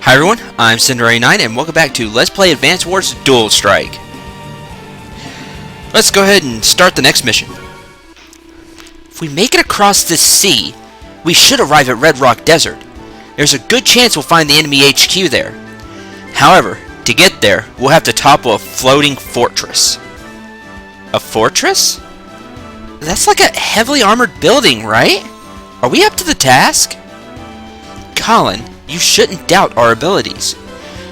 Hi everyone, I'm Cendril and welcome back to Let's Play Advance Wars Dual Strike. Let's go ahead and start the next mission. If we make it across this sea, we should arrive at Red Rock Desert. There's a good chance we'll find the enemy HQ there. However, to get there, we'll have to topple a floating fortress. A fortress? That's like a heavily armored building, right? Are we up to the task? Colin, you shouldn't doubt our abilities.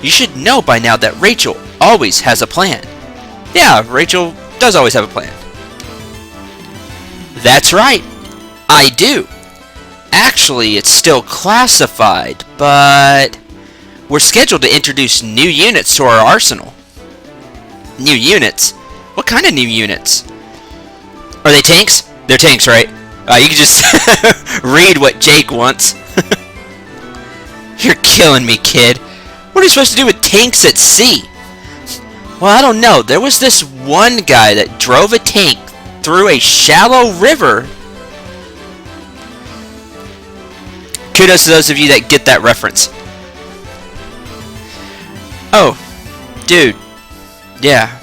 You should know by now that Rachel always has a plan. Yeah, Rachel does always have a plan. That's right, I do. Actually, it's still classified, but we're scheduled to introduce new units to our arsenal. New units? What kind of new units? Are they tanks? They're tanks, right? You can just read what Jake wants. You're killing me, kid. What are you supposed to do with tanks at sea? Well, I don't know. There was this one guy that drove a tank through a shallow river. Kudos to those of you that get that reference. Oh, dude. Yeah.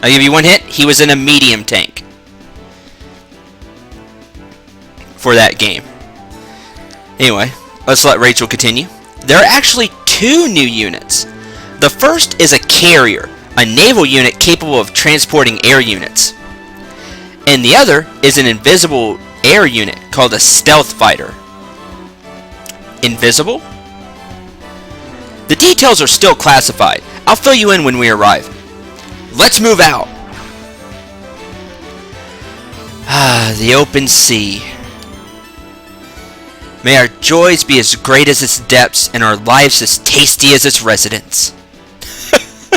I'll give you one hit. He was in a medium tank for that game. Anyway, let's let Rachel continue. There are actually two new units. The first is a carrier, a naval unit capable of transporting air units. And the other is an invisible air unit called a stealth fighter. Invisible? The details are still classified. I'll fill you in when we arrive. Let's move out. Ah, the open sea. May our joys be as great as its depths and our lives as tasty as its residents.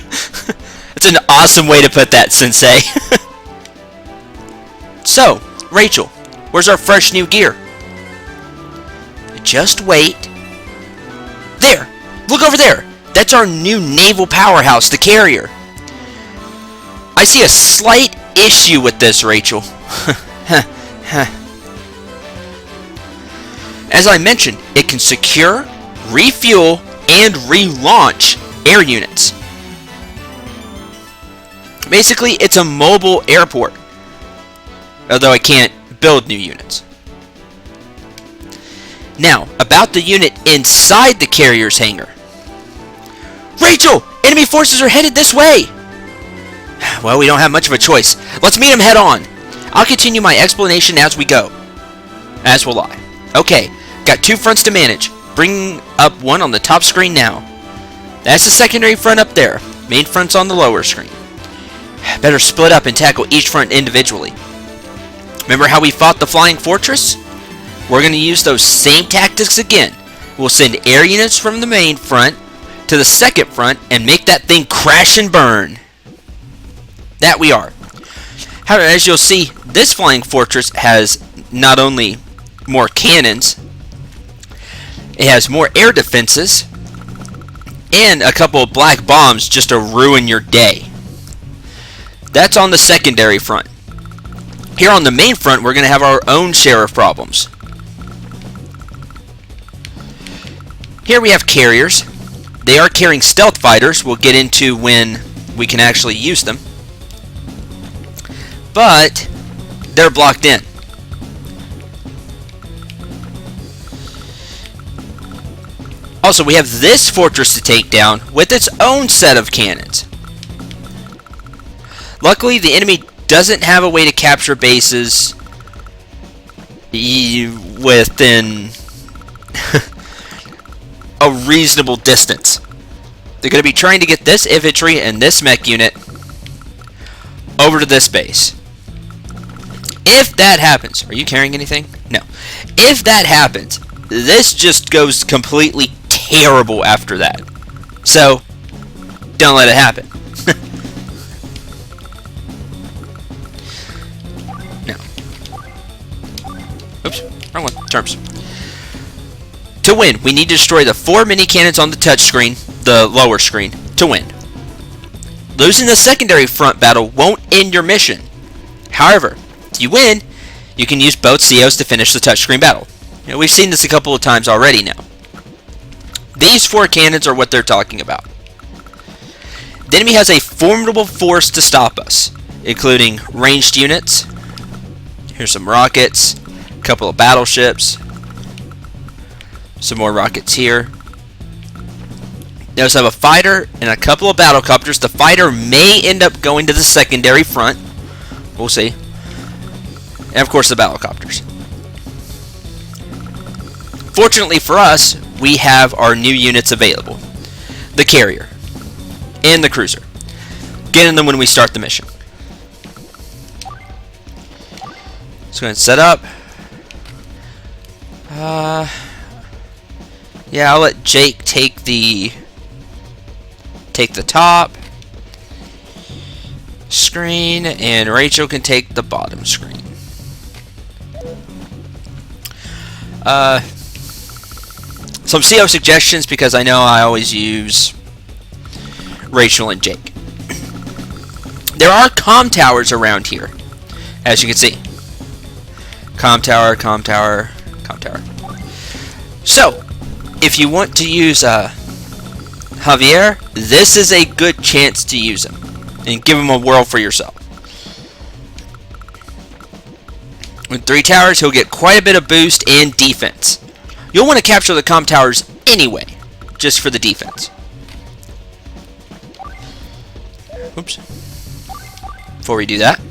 That's an awesome way to put that, Sensei. So, Rachel, where's our fresh new gear? Just wait. There! Look over there! That's our new naval powerhouse, the carrier. I see a slight issue with this, Rachel. As I mentioned, it can secure, refuel, and relaunch air units. Basically, it's a mobile airport. Although I can't build new units. Now, about the unit inside the carrier's hangar. Rachel! Enemy forces are headed this way! Well, we don't have much of a choice. Let's meet them head on. I'll continue my explanation as we go. As will I. Okay, got two fronts to manage. Bring up one on the top screen now. That's the secondary front up there. Main front's on the lower screen. Better split up and tackle each front individually. Remember how we fought the flying fortress? We're going to use those same tactics again. We'll send air units from the main front to the second front and make that thing crash and burn. That we are. However, as you'll see, this flying fortress has not only more cannons, it has more air defenses, and a couple of black bombs just to ruin your day. That's on the secondary front. Here on the main front, we're going to have our own share of problems. Here we have carriers. They are carrying stealth fighters. We'll get into when we can actually use them. But they're blocked in. Also, we have this fortress to take down with its own set of cannons. Luckily, the enemy doesn't have a way to capture bases within a reasonable distance. They're going to be trying to get this infantry and this mech unit over to this base. If that happens, are you carrying anything? No. If that happens, this just goes completely terrible after that. So, don't let it happen. No. Oops, wrong one. Terms. To win, we need to destroy the 4 mini cannons on the touchscreen, the lower screen, to win. Losing the secondary front battle won't end your mission. However, if you win, you can use both COs to finish the touchscreen battle. You know, we've seen this a couple of times already now. These 4 cannons are what they're talking about. The enemy has a formidable force to stop us, including ranged units. Here's some rockets, a couple of battleships, some more rockets here. They also have a fighter and a couple of battlecopters. The fighter may end up going to the secondary front. We'll see. And of course the battlecopters. Fortunately for us, we have our new units available. The carrier and the cruiser. Getting them when we start the mission. Let's go ahead and set up. Yeah, I'll let Jake take the top screen, and Rachel can take the bottom screen. Some CO suggestions, because I know I always use Rachel and Jake. There are comm towers around here, as you can see. Comm tower, comm tower, comm tower. So, if you want to use Javier, this is a good chance to use him and give him a whirl for yourself. With 3 towers, he'll get quite a bit of boost and defense. You'll want to capture the comm towers anyway, just for the defense. Oops. Before we do that,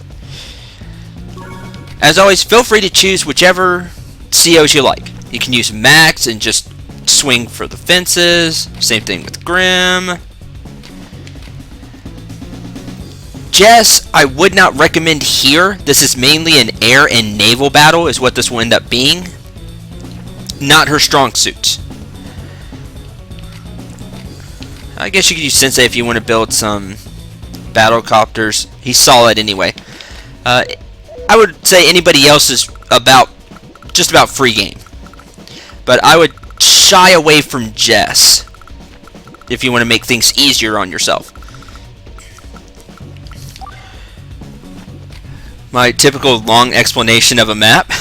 as always, feel free to choose whichever COs you like. You can use Max and just swing for the fences. Same thing with Grim. Jess, I would not recommend here. This is mainly an air and naval battle is what this will end up being. Not her strong suits. I guess you could use Sensei if you want to build some battlecopters. He's solid anyway. I would say anybody else is just about free game. But I would shy away from Jess if you want to make things easier on yourself. My typical long explanation of a map.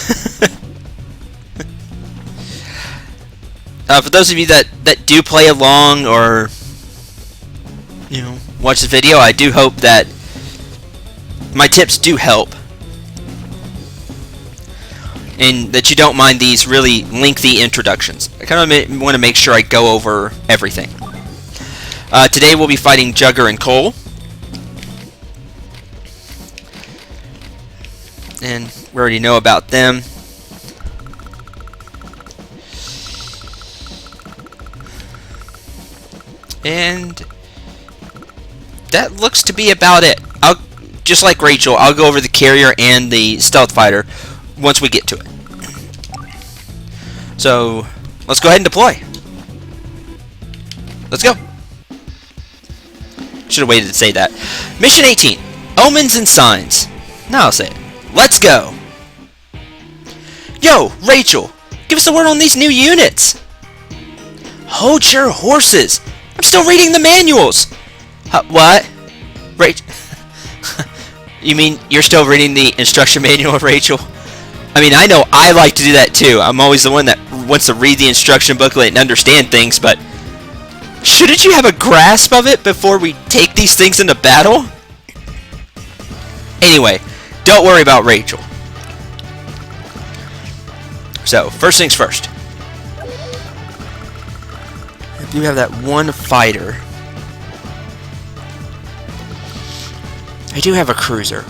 For those of you that do play along or watch the video, I do hope that my tips do help. And that you don't mind these really lengthy introductions. I kind of want to make sure I go over everything. Today we'll be fighting Jugger and Cole. And we already know about them. And that looks to be about it. Just like Rachel, I'll go over the carrier and the stealth fighter once we get to it. So, let's go ahead and deploy. Let's go. Should have waited to say that. Mission 18. Omens and Signs. Now I'll say it. Let's go. Yo, Rachel, give us a word on these new units. Hold your horses. I'm still reading the manuals. What? Rachel? You mean you're still reading the instruction manual, Rachel? I mean, I know I like to do that too. I'm always the one that wants to read the instruction booklet and understand things, but shouldn't you have a grasp of it before we take these things into battle? Anyway, don't worry about Rachel. So, first things first. I do have that one fighter. I do have a cruiser.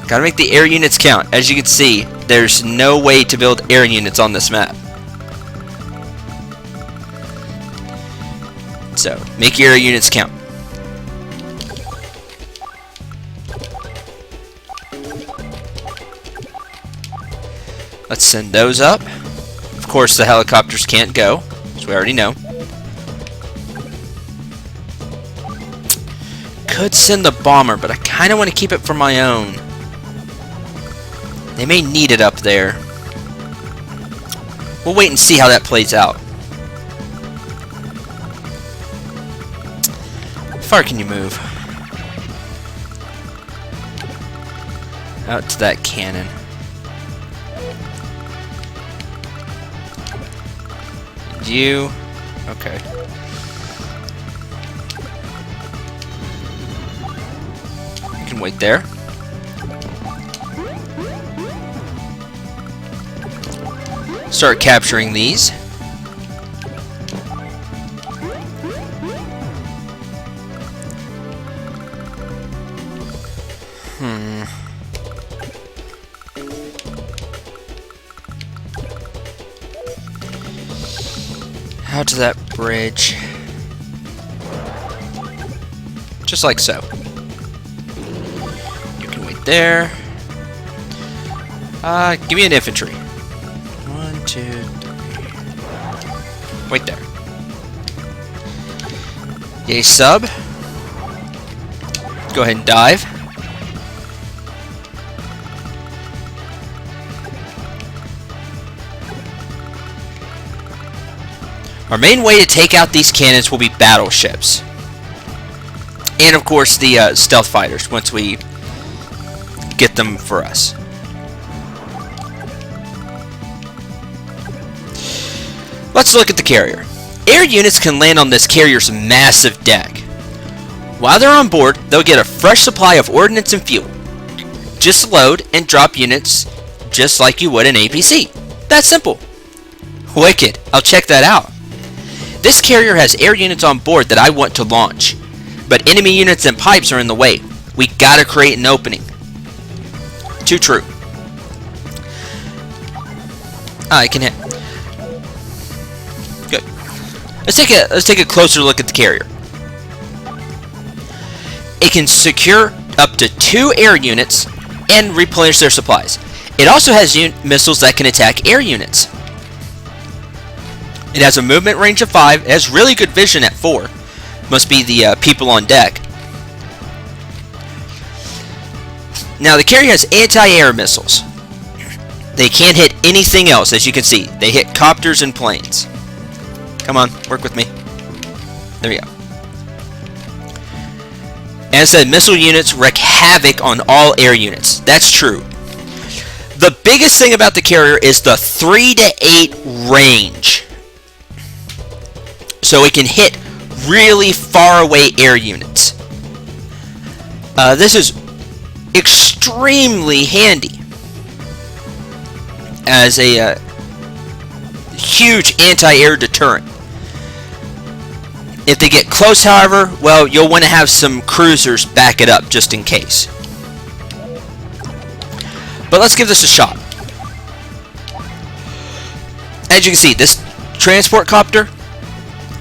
Gotta make the air units count. As you can see, there's no way to build air units on this map. So, make your air units count. Let's send those up. Of course, the helicopters can't go, as we already know. Could send the bomber, but I kind of want to keep it for my own. They may need it up there. We'll wait and see how that plays out. How far can you move? Out to that cannon. You. Okay. You can wait there. Start capturing these. Out to that bridge. Just like so. You can wait there. Give me an infantry. 1, 2, 3. Wait there. Yay, sub. Go ahead and dive. Our main way to take out these cannons will be battleships. And of course the stealth fighters once we get them for us. Let's look at the carrier. Air units can land on this carrier's massive deck. While they're on board, they'll get a fresh supply of ordnance and fuel. Just load and drop units just like you would an APC. That's simple. Wicked. I'll check that out. This carrier has air units on board that I want to launch, but enemy units and pipes are in the way. We gotta create an opening. Too true. I can hit. Good. Let's take a closer look at the carrier. It can secure up to 2 air units and replenish their supplies. It also has missiles that can attack air units. It has a movement range of 5. It has really good vision at 4. Must be the people on deck. Now the carrier has anti-air missiles. They can't hit anything else, as you can see. They hit copters and planes. Come on, work with me. There we go. As I said, missile units wreak havoc on all air units. That's true. The biggest thing about the carrier is the 3 to 8 range. So it can hit really far away air units. This is extremely handy as a huge anti-air deterrent. If they get close, however, well, you'll want to have some cruisers back it up just in case. But let's give this a shot. As you can see, this transport copter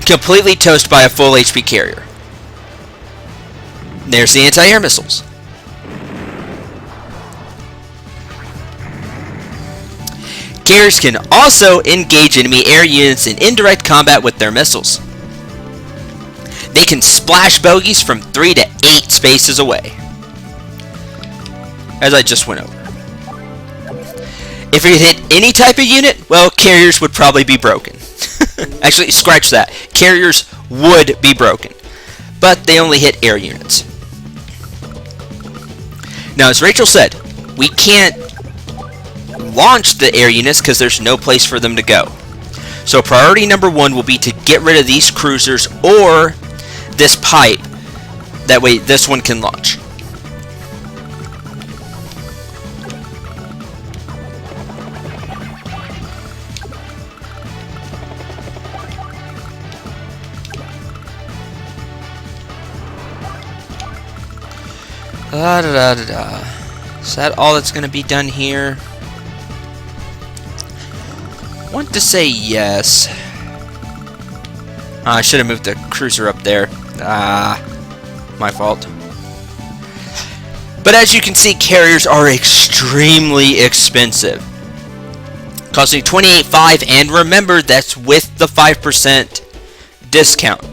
completely toasted by a full HP carrier. There's the anti-air missiles. Carriers can also engage enemy air units in indirect combat with their missiles. They can splash bogeys from 3 to 8 spaces away, as I just went over. If it hit any type of unit, well, carriers would probably be broken. Actually, scratch that. Carriers would be broken, but they only hit air units. Now, as Rachel said, we can't launch the air units because there's no place for them to go. So priority number 1 will be to get rid of these cruisers or this pipe. That way this one can launch. Is that all that's going to be done here? I want to say yes. I should have moved the cruiser up there. My fault. But as you can see, carriers are extremely expensive. Costing $28,500, and remember that's with the 5% discount.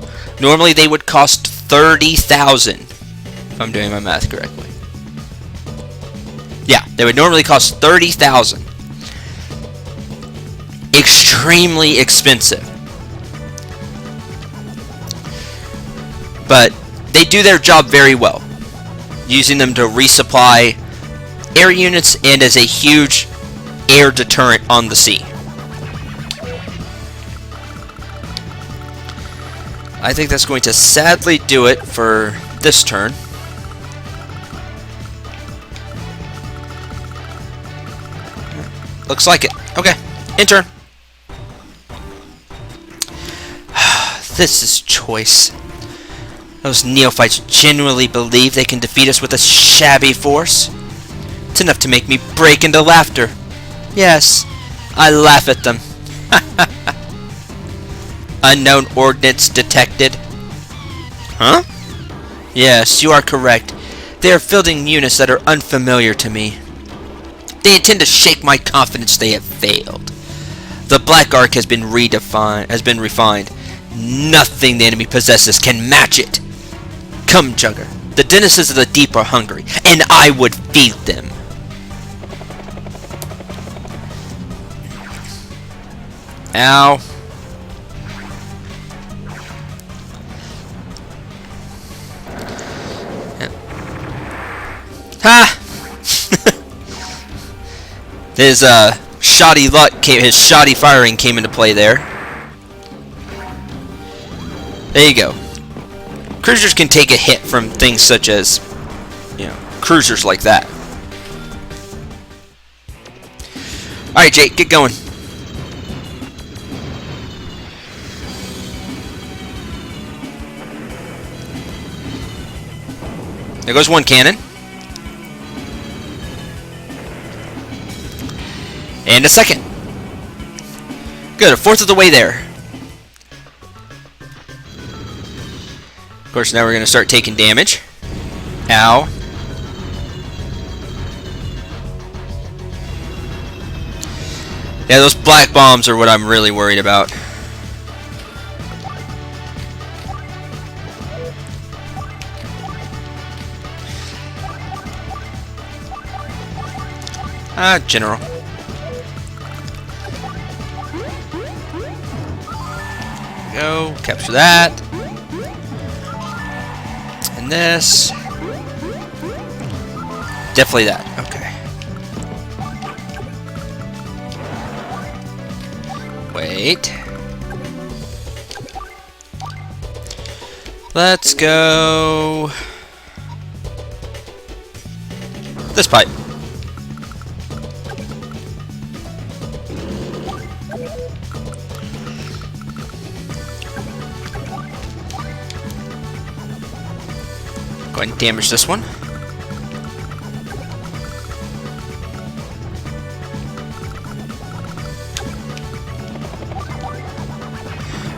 Normally they would cost $30,000. If I'm doing my math correctly. Yeah, they would normally cost $30,000. Extremely expensive. But they do their job very well, using them to resupply air units and as a huge air deterrent on the sea. I think that's going to sadly do it for this turn. Looks like it. Okay, in turn. This is choice. Those neophytes genuinely believe they can defeat us with a shabby force. It's enough to make me break into laughter. Yes, I laugh at them. Unknown ordnance detected. Huh? Yes, you are correct. They are fielding units that are unfamiliar to me. They intend to shake my confidence they have failed. The Black Ark has been refined. Nothing the enemy possesses can match it. Come, Jugger. The denizens of the deep are hungry, and I would feed them. Ow. Ha! His shoddy luck his shoddy firing came into play there. There you go. Cruisers can take a hit from things such as, cruisers like that. Alright, Jake, get going. There goes one cannon. And a second. Good, a fourth of the way there. Of course, now we're going to start taking damage. Ow. Yeah, those black bombs are what I'm really worried about. General. Go, capture that. And this. Definitely that. Okay. Wait. Let's go this pipe. Go ahead and damage this one.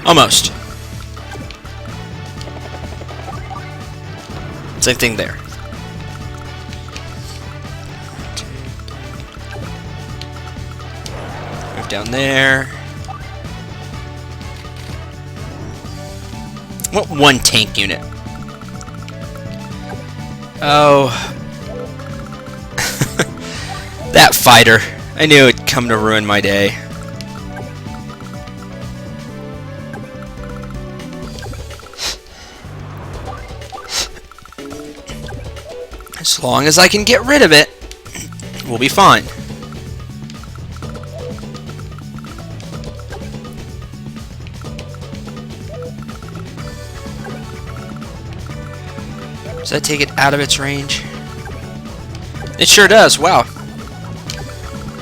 Almost. Same thing there. Move down there. What one tank unit? Oh. That fighter. I knew it'd come to ruin my day. As long as I can get rid of it, we'll be fine. Does that take it out of its range? It sure does. Wow.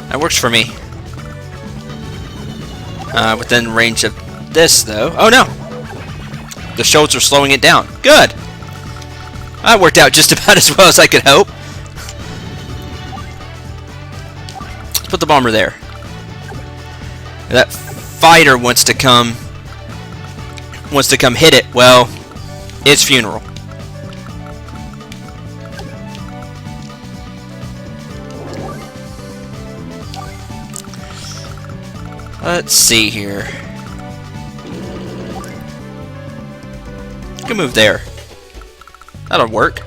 That works for me. Within range of this, though. Oh, no. The shields are slowing it down. Good. That worked out just about as well as I could hope. Let's put the bomber there. That fighter wants to come hit it. Well, it's funeral. Let's see here. You can move there. That'll work.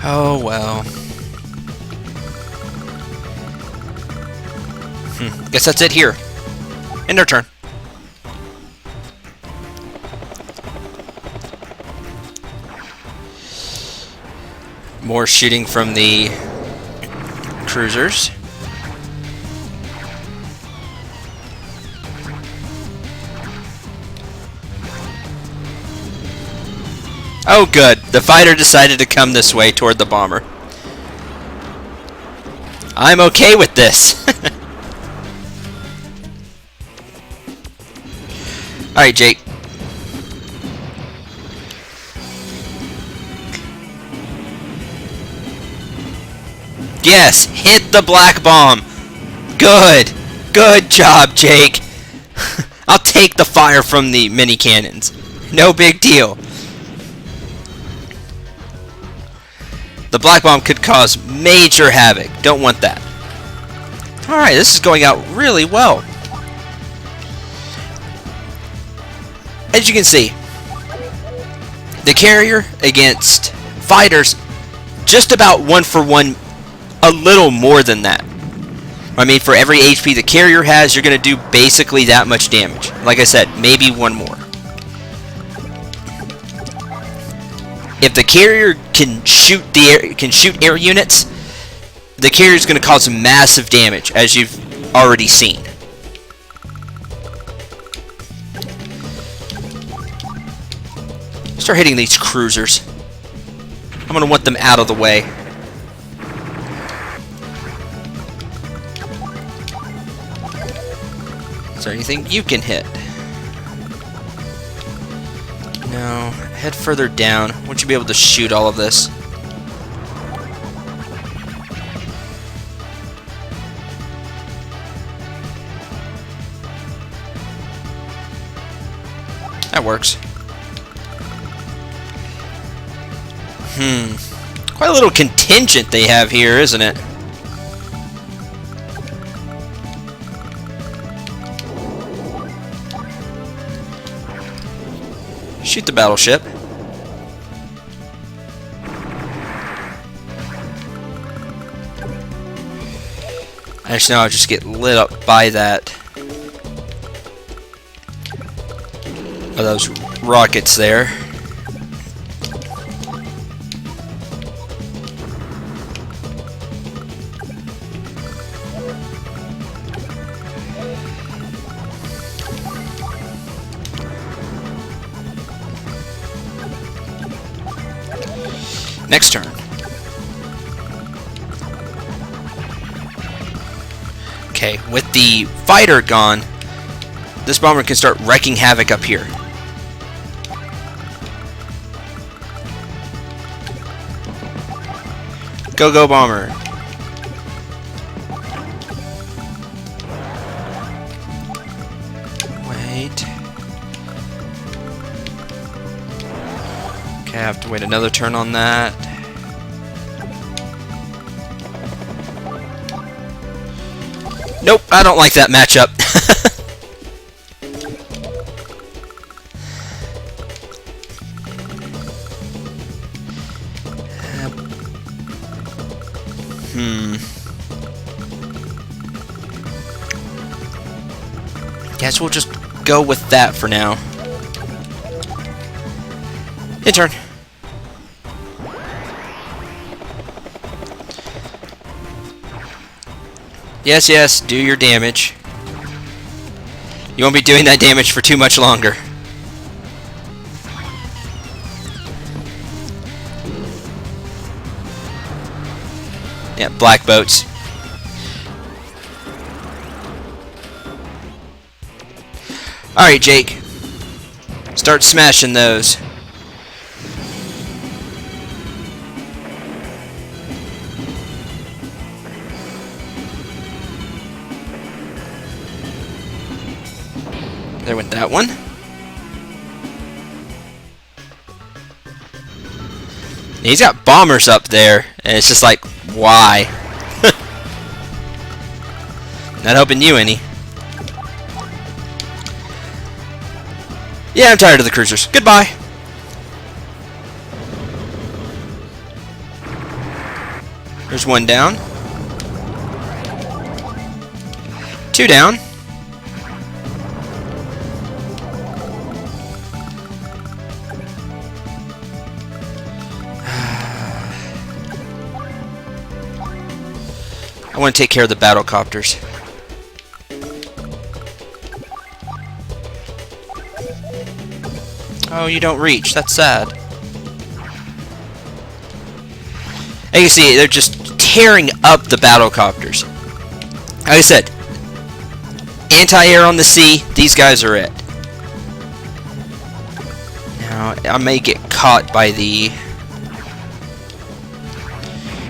Oh well. Guess that's it here. End our turn. More shooting from the cruisers. Oh good, the fighter decided to come this way toward the bomber. I'm okay with this. Alright, Jake. Yes, hit the black bomb. Good. Good job, Jake. I'll take the fire from the mini cannons. No big deal. The black bomb could cause major havoc. Don't want that. Alright, this is going out really well. As you can see, the carrier against fighters, just about 1 for 1, a little more than that. I mean, for every HP the carrier has, you're going to do basically that much damage. Like I said, maybe 1 more. If the carrier can shoot air units, the carrier is going to cause massive damage, as you've already seen. Start hitting these cruisers. I'm going to want them out of the way. Is there anything you can hit? No. Head further down. Won't you be able to shoot all of this? That works. Quite a little contingent they have here, isn't it? Shoot the battleship. Actually, no, I'll just get lit up by that. By those rockets there. Next turn. Okay, with the fighter gone, this bomber can start wreaking havoc up here. Go, go, bomber. Wait. Okay, I have to wait another turn on that. Nope, I don't like that matchup. Guess we'll just go with that for now. Your turn. Yes, yes, do your damage. You won't be doing that damage for too much longer. Yeah, black boats. Alright, Jake. Start smashing those. There went that one. He's got bombers up there, and it's just like, why? Not helping you any. Yeah, I'm tired of the cruisers. Goodbye. There's one down. Two down. I want to take care of the battle copters. Oh, you don't reach. That's sad. As you can see, they're just tearing up the battle copters. Like I said, anti-air on the sea, these guys are it. Now, I may get caught by the...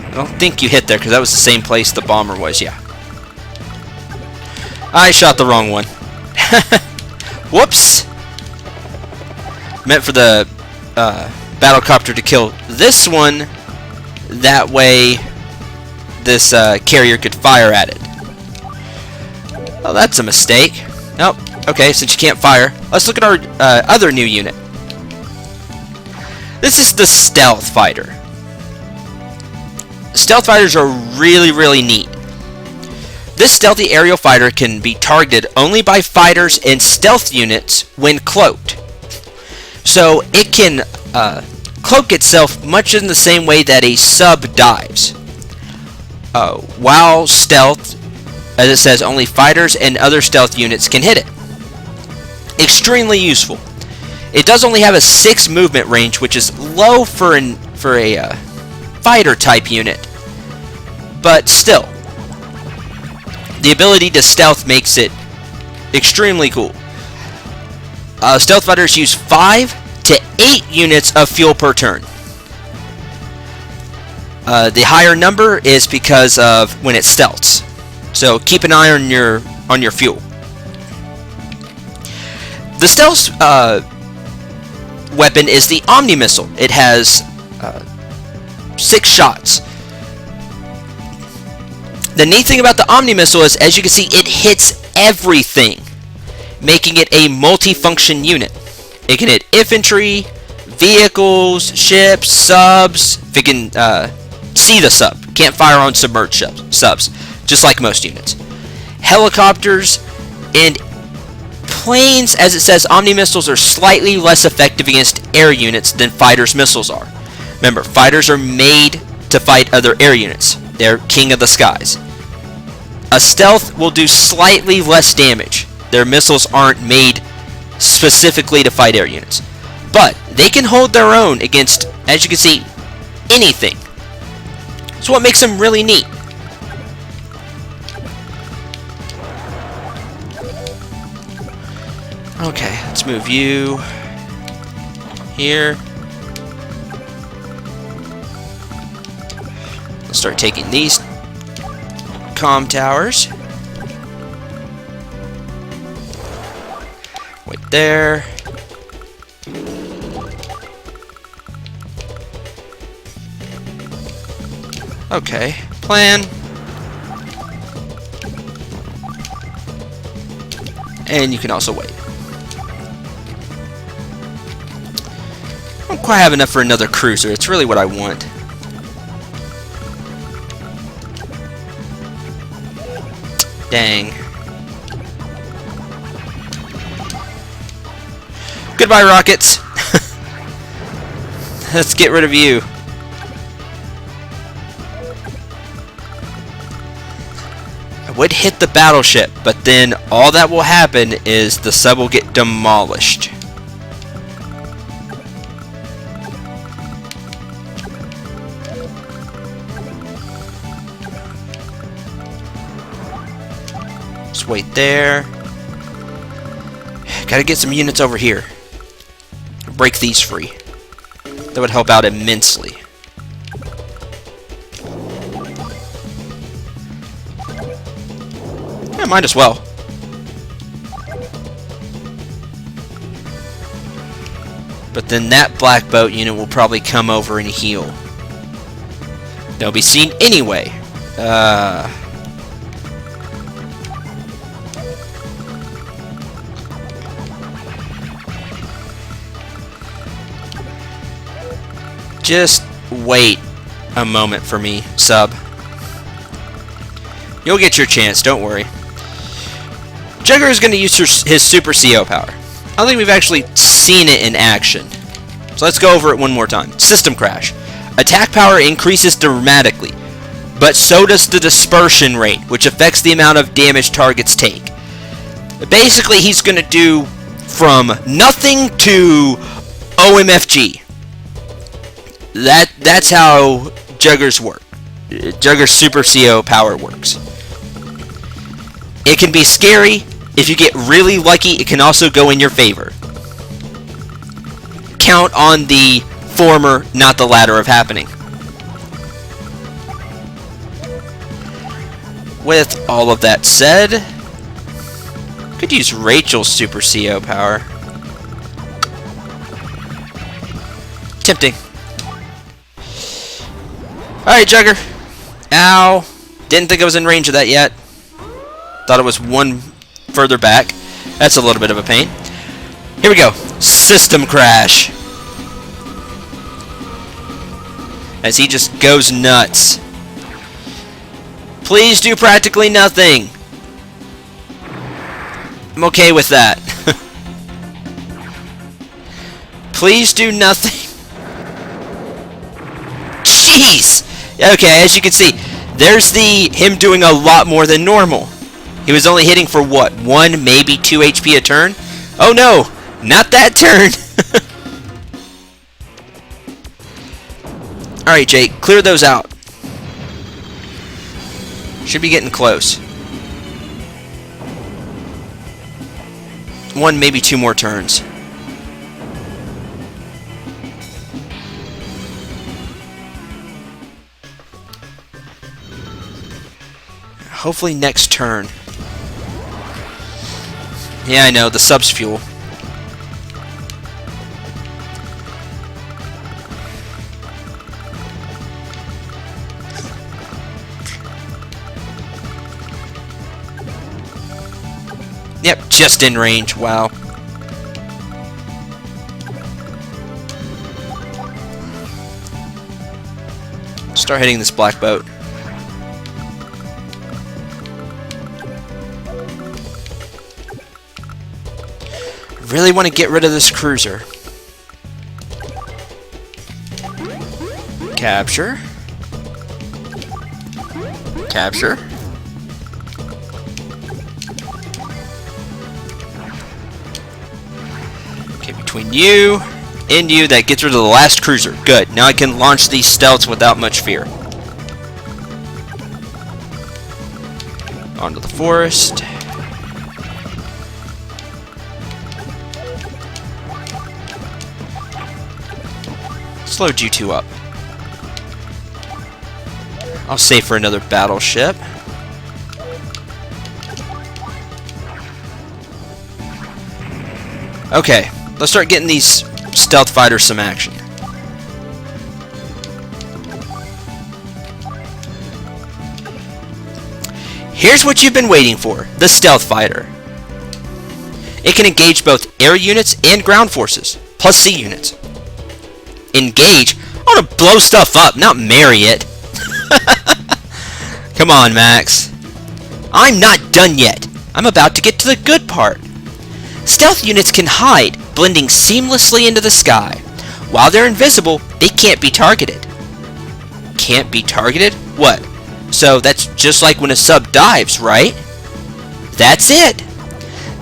I don't think you hit there, because that was the same place the bomber was, yeah. I shot the wrong one. Whoops! Meant for the battlecopter to kill this one. That way, this carrier could fire at it. Oh, that's a mistake. Nope. Okay, since you can't fire, let's look at our other new unit. This is the stealth fighter. Stealth fighters are really, really neat. This stealthy aerial fighter can be targeted only by fighters and stealth units when cloaked. So it can cloak itself much in the same way that a sub dives. While stealth, as it says, only fighters and other stealth units can hit it. Extremely useful. It does only have a 6 movement range, which is low for a fighter type unit. But still, the ability to stealth makes it extremely cool. Stealth fighters use 5 to 8 units of fuel per turn. The higher number is because of when it stealths. So keep an eye on your fuel. The stealth weapon is the Omni Missile. It has 6 shots. The neat thing about the Omni Missile is, as you can see, it hits everything, making it a multi-function unit. It can hit infantry, vehicles, ships, subs. If it can see the sub, can't fire on submerged subs, just like most units. Helicopters and planes, as it says, Omni Missiles are slightly less effective against air units than fighters' missiles are. Remember, fighters are made to fight other air units. They're king of the skies. A stealth will do slightly less damage. Their missiles aren't made specifically to fight air units. But they can hold their own against, as you can see, anything. That's what makes them really neat. Okay, let's move you here. Let's start taking these comm towers. Wait there. Okay, plan. And you can also wait. I don't quite have enough for another cruiser. It's really what I want. Dang. Goodbye, rockets. Let's get rid of you. I would hit the battleship, but then all that will happen is the sub will get demolished. Just wait there. Gotta get some units over here. Break these free. That would help out immensely. Yeah, might as well. But then that black boat unit will probably come over and heal. They'll be seen anyway. Just wait a moment for me, sub. You'll get your chance, don't worry. Jugger is going to use his Super CO power. I don't think we've actually seen it in action. So let's go over it one more time. System crash. Attack power increases dramatically. but so does the dispersion rate, which affects the amount of damage targets take. Basically, he's going to do from nothing to OMFG. That's how Jugger's work. Jugger's Super CO power works. It can be scary. If you get really lucky, it can also go in your favor. Count on the former, not the latter of happening. With all of that said, could use Rachel's Super CO power. Tempting. Alright, Jugger. Ow. Didn't think I was in range of that yet. Thought it was one further back. That's a little bit of a pain. Here we go. System crash. As he just goes nuts. Please do practically nothing. I'm okay with that. Please do nothing. Jeez! Okay, as you can see, there's him doing a lot more than normal. He was only hitting for what? 1, maybe 2 HP a turn? Oh no! Not that turn! Alright, Jake, clear those out. Should be getting close. 1, maybe 2 more turns. Hopefully next turn. Yeah, I know, the sub's fuel. Yep, just in range. Wow. Start hitting this black boat. Really want to get rid of this cruiser. Capture. Capture. Okay, between you and you, that gets rid of the last cruiser. Good. Now I can launch these stealths without much fear. Onto the forest. Slowed you two up. I'll save for another battleship. Okay, let's start getting these stealth fighters some action. Here's what you've been waiting for, the stealth fighter. It can engage both air units and ground forces, plus sea units. Engage? I want to blow stuff up, not marry it. Come on, Max. I'm not done yet. I'm about to get to the good part. Stealth units can hide, blending seamlessly into the sky. While they're invisible, they can't be targeted. Can't be targeted? What? So that's just like when a sub dives, right? That's it.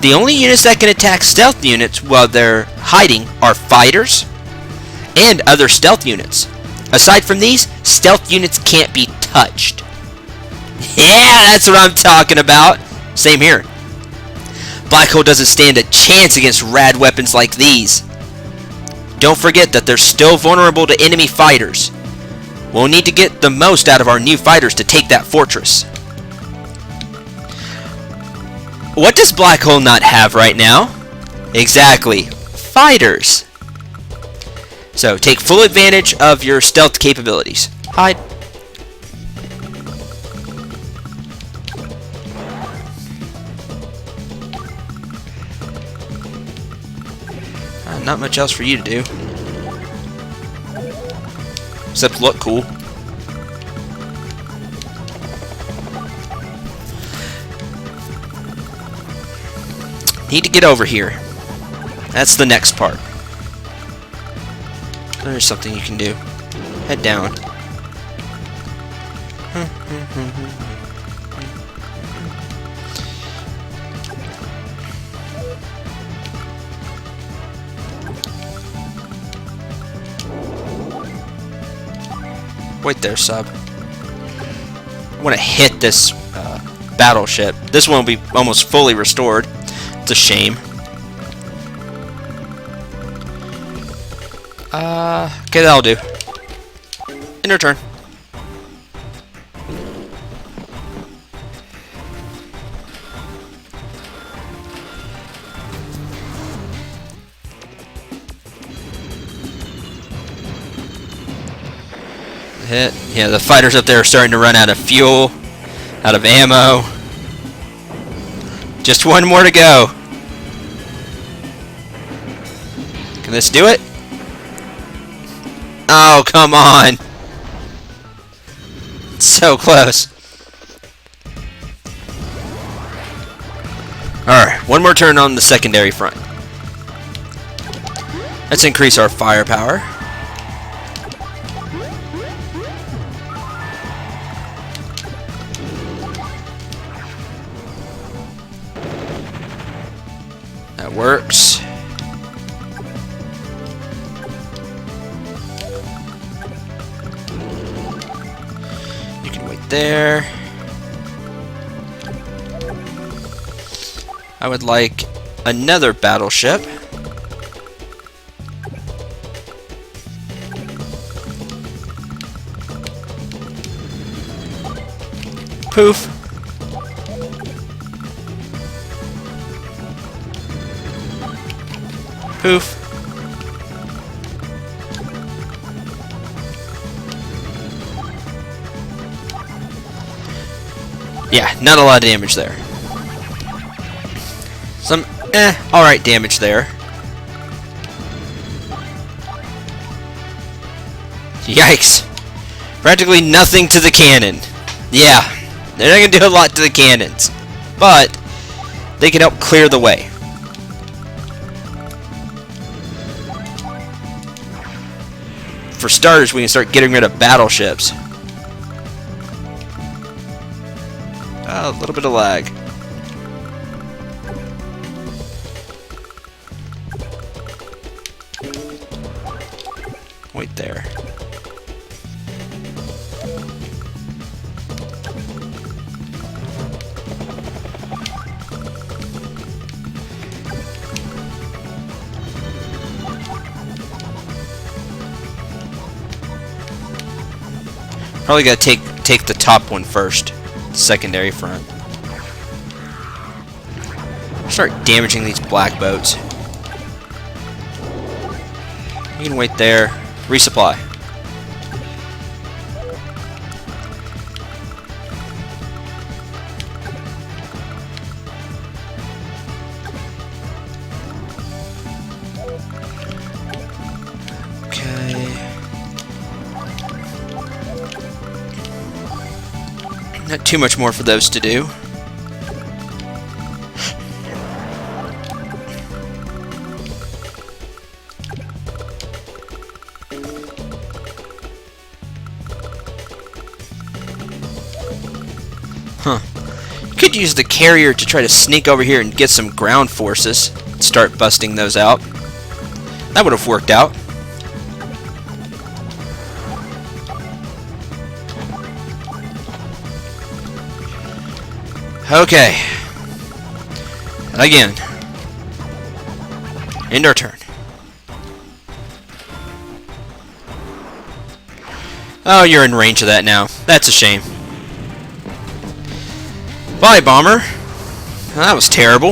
The only units that can attack stealth units while they're hiding are fighters and other stealth units. Aside from these, stealth units can't be touched. Yeah, that's what I'm talking about. Same here. Black Hole doesn't stand a chance against rad weapons like these. Don't forget that they're still vulnerable to enemy fighters. We'll need to get the most out of our new fighters to take that fortress. What does Black Hole not have right now? Exactly. Fighters. So, take full advantage of your stealth capabilities. Hide. Not much else for you to do. Except look cool. Need to get over here. That's the next part. There's something you can do. Head down. Wait there, sub. I want to hit this battleship. This one will be almost fully restored. It's a shame. Okay, that'll do. End your turn. Hit. Yeah, the fighters up there are starting to run out of fuel, out of ammo. Just one more to go. Can this do it? Oh, come on. So close. Alright, one more turn on the secondary front. Let's increase our firepower. That works. You can wait there. I would like another battleship. Poof. Poof. Yeah, not a lot of damage there. Some, alright damage there. Yikes. Practically nothing to the cannon. Yeah, they're not going to do a lot to the cannons. But, they can help clear the way. For starters, we can start getting rid of battleships. A little bit of lag. Wait there. Probably gotta take the top one first. Secondary front. Start damaging these black boats. You can wait there. Resupply. Not too much more for those to do. Huh. Could use the carrier to try to sneak over here and get some ground forces. Start busting those out. That would have worked out. Okay. Again. End our turn. Oh, you're in range of that now. That's a shame. Bye, bomber. That was terrible.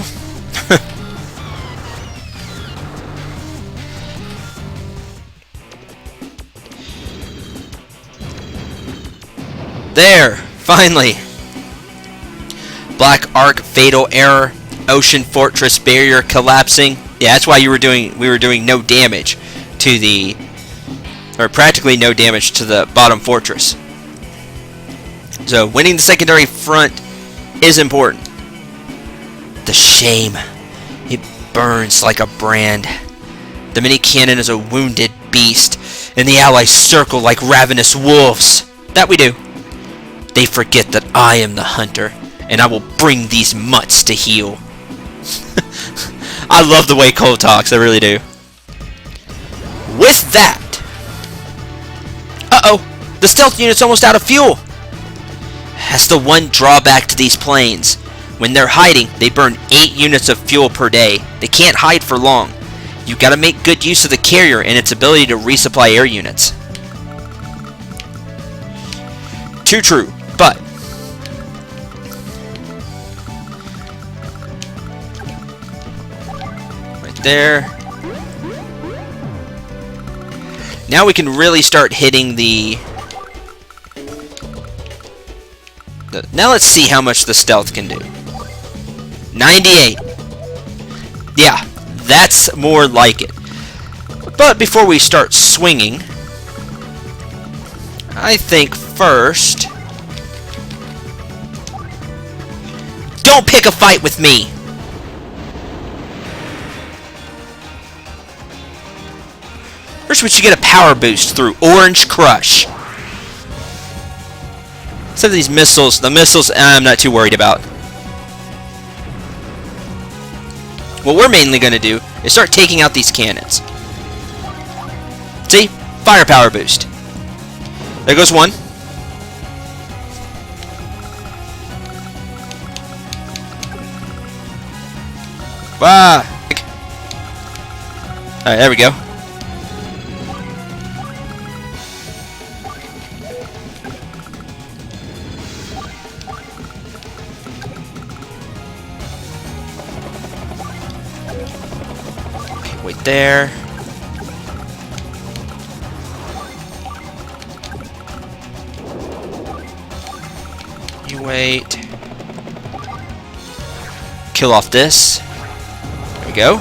There! Finally! Black Arc, Fatal Error, Ocean Fortress Barrier collapsing. Yeah, that's why we were doing no damage to the, or practically no damage to the bottom fortress. So winning the secondary front is important. The shame. It burns like a brand. The mini cannon is a wounded beast, and the allies circle like ravenous wolves. That we do. They forget that I am the hunter, and I will bring these mutts to heel. I love the way Cole talks, I really do. With that... Uh-oh! The stealth unit's almost out of fuel! That's the one drawback to these planes. When they're hiding, they burn 8 units of fuel per day. They can't hide for long. You gotta make good use of the carrier and its ability to resupply air units. Too true, but... right there. Now we can really start hitting the... Now let's see how much the stealth can do. 98. Yeah, that's more like it. But before we start swinging, I think first... Don't pick a fight with me! First we should get a power boost through Orange Crush. Some of these missiles, the missiles I'm not too worried about. What we're mainly going to do is start taking out these cannons. See? Firepower boost. There goes one. Ah! Alright, there we go. Wait there. You wait. Kill off this. There we go.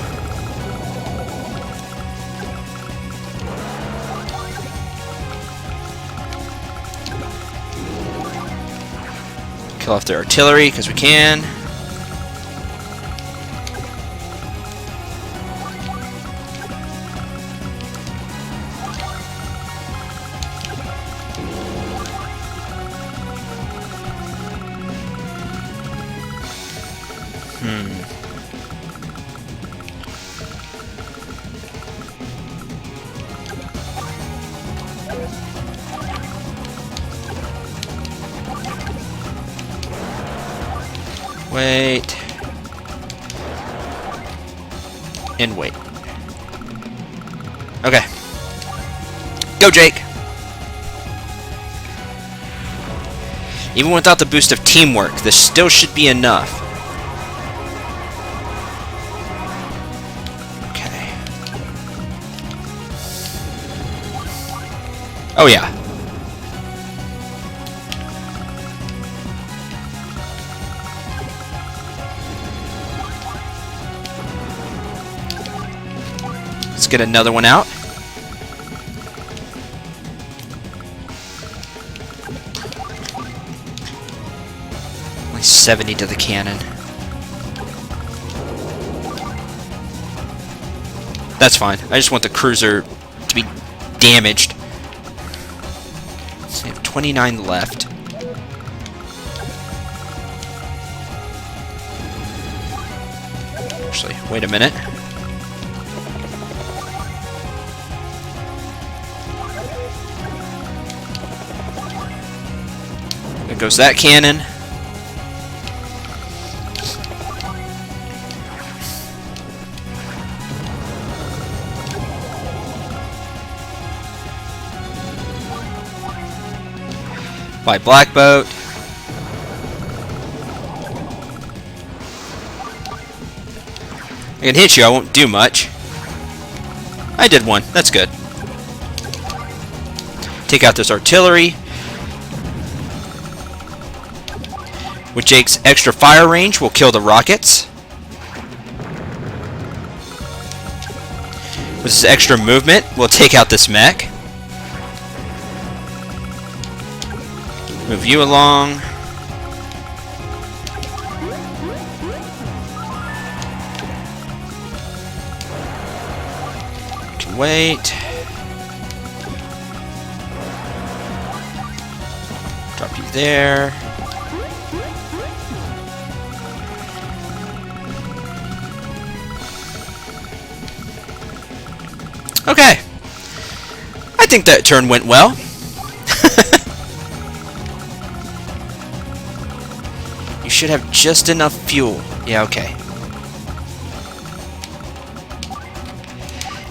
Kill off their artillery because we can. Wait. And wait. Okay. Go, Jake! Even without the boost of teamwork, this still should be enough. Okay. Oh, yeah. Let's get another one out. Only 70 to the cannon. That's fine. I just want the cruiser to be damaged. So we have 29 left. Actually, wait a minute. There goes that cannon. By Black Boat. I can hit you, I won't do much. I did one, that's good. Take out this artillery. With Jake's extra fire range, we'll kill the rockets. With his extra movement, we'll take out this mech. Move you along. Can wait. Drop Drop you there. Okay. I think that turn went well. You should have just enough fuel. Yeah, okay.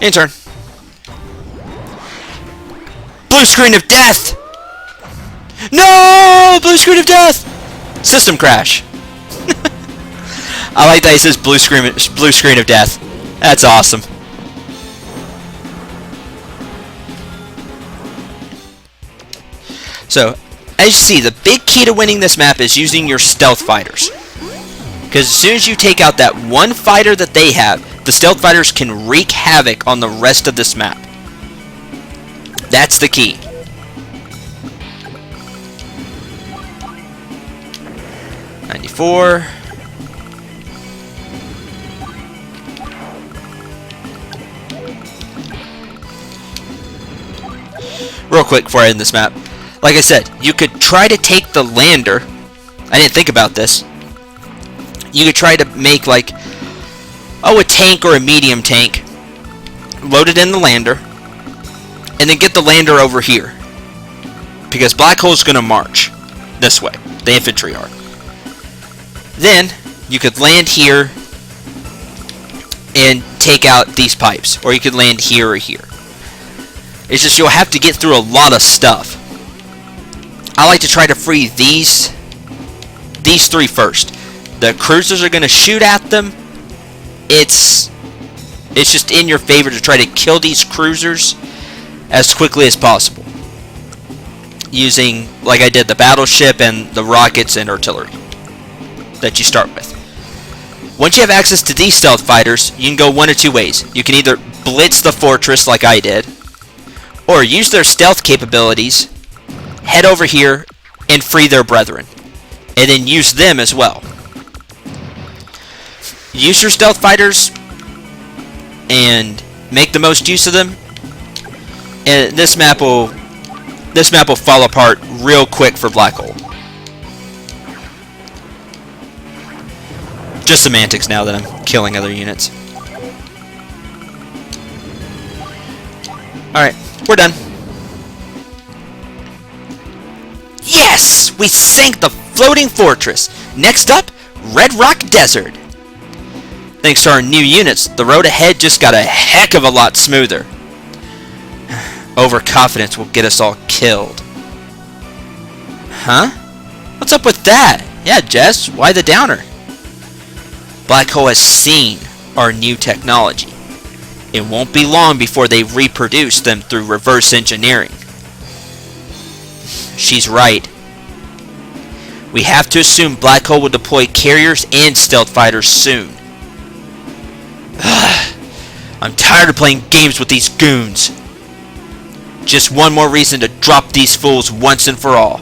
In turn. Blue screen of death! No! Blue screen of death! System crash. I like that he says blue screen of death. That's awesome. So, as you see, the big key to winning this map is using your stealth fighters. Because as soon as you take out that one fighter that they have, the stealth fighters can wreak havoc on the rest of this map. That's the key. .94. Real quick before I end this map. Like I said, you could try to take the lander. I didn't think about this. You could try to make like, a tank or a medium tank. Load it in the lander. And then get the lander over here. Because Black Hole's going to march this way. The infantry are. Then, you could land here and take out these pipes. Or you could land here or here. It's just you'll have to get through a lot of stuff. I like to try to free these three first. The cruisers are going to shoot at them. It's just in your favor to try to kill these cruisers as quickly as possible. Using, like I did, the battleship and the rockets and artillery that you start with. Once you have access to these stealth fighters, you can go one of two ways. You can either blitz the fortress like I did, or use their stealth capabilities, head over here, and free their brethren. And then use them as well. Use your stealth fighters and make the most use of them. And this map will fall apart real quick for Black Hole. Just semantics now that I'm killing other units. Alright, we're done. Yes! We sank the floating fortress. Next up, Red Rock Desert. Thanks to our new units, the road ahead just got a heck of a lot smoother. Overconfidence will get us all killed. Huh? What's up with that? Yeah, Jess, why the downer? Black Hole has seen our new technology. It won't be long before they reproduce them through reverse engineering. She's right. We have to assume Black Hole will deploy carriers and stealth fighters soon. I'm tired of playing games with these goons. Just one more reason to drop these fools once and for all.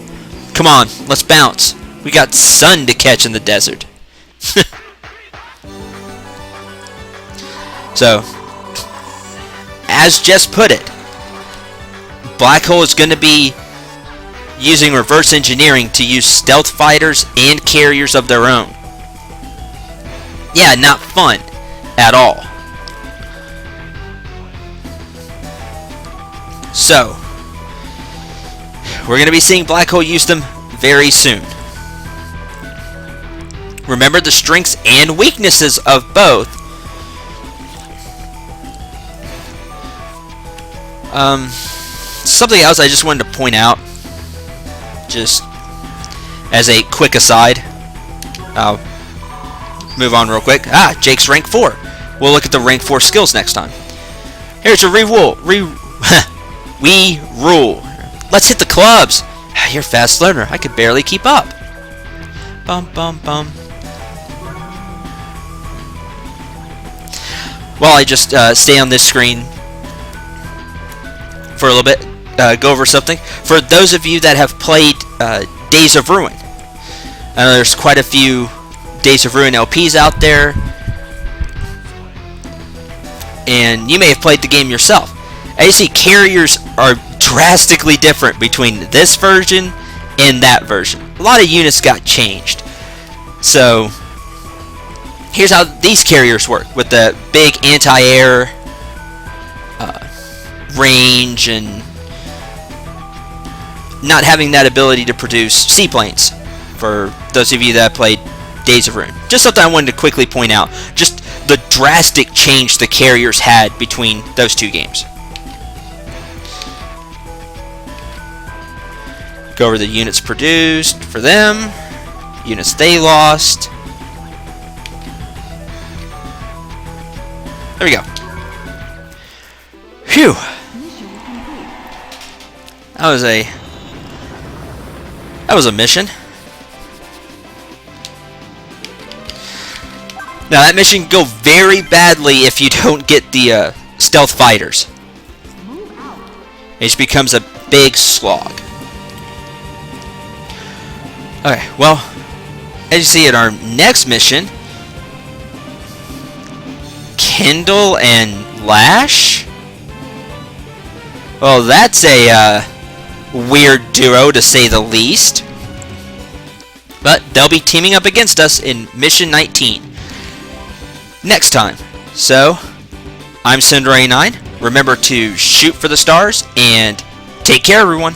Come on, let's bounce. We got sun to catch in the desert. So, as Jess put it, Black Hole is going to be using reverse engineering to use stealth fighters and carriers of their own. Yeah, not fun at all. So, we're going to be seeing Black Hole use them very soon. Remember the strengths and weaknesses of both. Something else I just wanted to point out, just as a quick aside. I'll move on real quick. Jake's rank 4. We'll look at the rank 4 skills next time. Here's a we rule. Let's hit the clubs. You're a fast learner. I could barely keep up. Bum bum bum. While I just stay on this screen for a little bit, go over something. For those of you that have played Days of Ruin, I know there's quite a few Days of Ruin LPs out there, and you may have played the game yourself. As you see, carriers are drastically different between this version in that version. A lot of units got changed. So here's how these carriers work with the big anti-air range and not having that ability to produce seaplanes. For those of you that played Days of Ruin, just something I wanted to quickly point out. Just the drastic change the carriers had between those two games. Go over the units produced for them, units they lost. There we go. Phew. That was a mission. Now that mission can go very badly if you don't get the stealth fighters. It just becomes a big slog. Okay, well, as you see in our next mission, Kindle and Lash? Well, that's a weird duo to say the least. But they'll be teaming up against us in Mission 19 next time. So, I'm Cendril 9. Remember to shoot for the stars and take care, everyone.